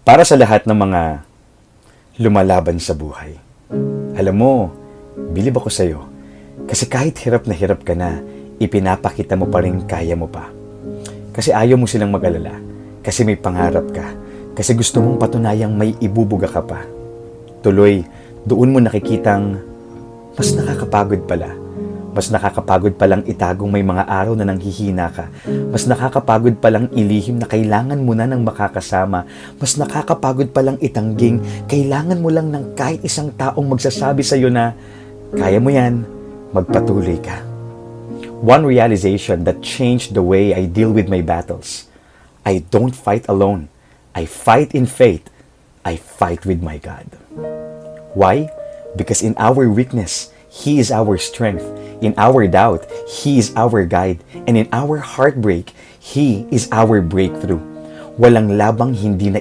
Para sa lahat ng mga lumalaban sa buhay. Alam mo, bilib ako sa'yo. Kasi kahit hirap na hirap ka na, ipinapakita mo pa rin kaya mo pa. Kasi ayaw mo silang mag-alala. Kasi may pangarap ka. Kasi gusto mong patunayang may ibubuga ka pa. Tuloy, doon mo nakikitang mas nakakapagod pala. Mas nakakapagod palang itagong may mga araw na nanghihina ka. Mas nakakapagod palang ilihim na kailangan mo na ng makakasama. Mas nakakapagod palang itangging kailangan mo lang ng kahit isang taong magsasabi sa'yo na kaya mo yan, magpatuloy ka. One realization that changed the way I deal with my battles. I don't fight alone. I fight in faith. I fight with my God. Why? Because in our weakness, He is our strength. In our doubt, He is our guide. And in our heartbreak, He is our breakthrough. Walang labang hindi na